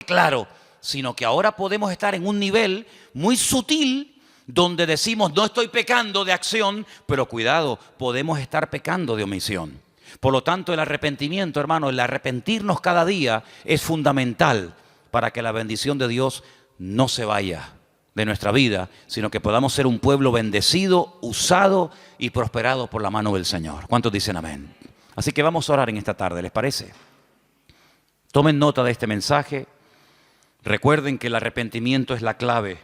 Speaker 1: claro, sino que ahora podemos estar en un nivel muy sutil donde decimos no estoy pecando de acción, pero cuidado, podemos estar pecando de omisión. Por lo tanto, el arrepentimiento, hermano, el arrepentirnos cada día es fundamental para que la bendición de Dios no se vaya de nuestra vida, sino que podamos ser un pueblo bendecido, usado y prosperado por la mano del Señor. ¿Cuántos dicen amén? Así que vamos a orar en esta tarde, ¿les parece? Tomen nota de este mensaje. Recuerden que el arrepentimiento es la clave,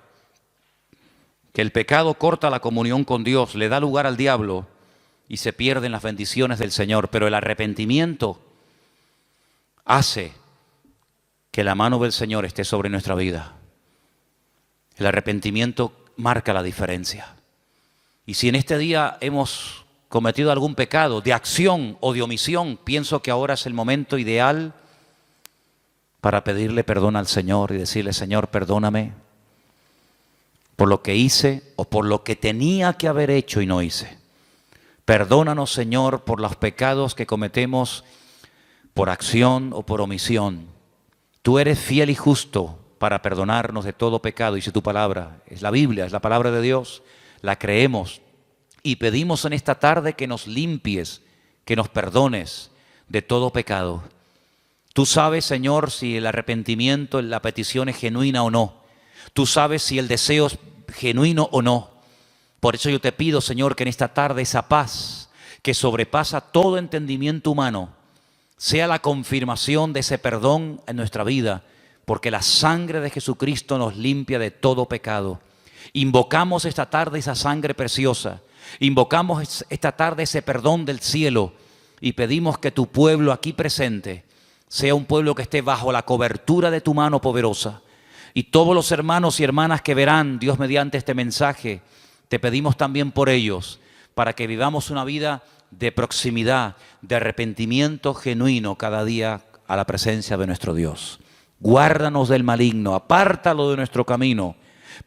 Speaker 1: que el pecado corta la comunión con Dios, le da lugar al diablo y se pierden las bendiciones del Señor, pero el arrepentimiento hace que la mano del Señor esté sobre nuestra vida. El arrepentimiento marca la diferencia. Y si en este día hemos cometido algún pecado de acción o de omisión, pienso que ahora es el momento ideal para pedirle perdón al Señor y decirle: Señor, perdóname por lo que hice o por lo que tenía que haber hecho y no hice. Perdónanos, Señor, por los pecados que cometemos por acción o por omisión. Tú eres fiel y justo para perdonarnos de todo pecado. Dice tu palabra, es la Biblia, es la palabra de Dios, la creemos. Y pedimos en esta tarde que nos limpies, que nos perdones de todo pecado. Tú sabes, Señor, si el arrepentimiento, la petición es genuina o no. Tú sabes si el deseo es genuino o no. Por eso yo te pido, Señor, que en esta tarde esa paz que sobrepasa todo entendimiento humano sea la confirmación de ese perdón en nuestra vida, porque la sangre de Jesucristo nos limpia de todo pecado. Invocamos esta tarde esa sangre preciosa, invocamos esta tarde ese perdón del cielo y pedimos que tu pueblo aquí presente sea un pueblo que esté bajo la cobertura de tu mano poderosa. Y todos los hermanos y hermanas que verán, Dios, mediante este mensaje, te pedimos también por ellos, para que vivamos una vida de proximidad, de arrepentimiento genuino cada día a la presencia de nuestro Dios. Guárdanos del maligno, apártalo de nuestro camino,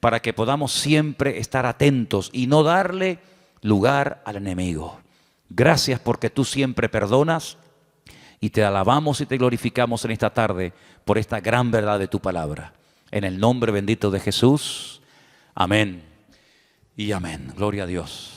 Speaker 1: para que podamos siempre estar atentos y no darle lugar al enemigo. Gracias porque tú siempre perdonas y te alabamos y te glorificamos en esta tarde por esta gran verdad de tu palabra. En el nombre bendito de Jesús, amén y amén. Gloria a Dios.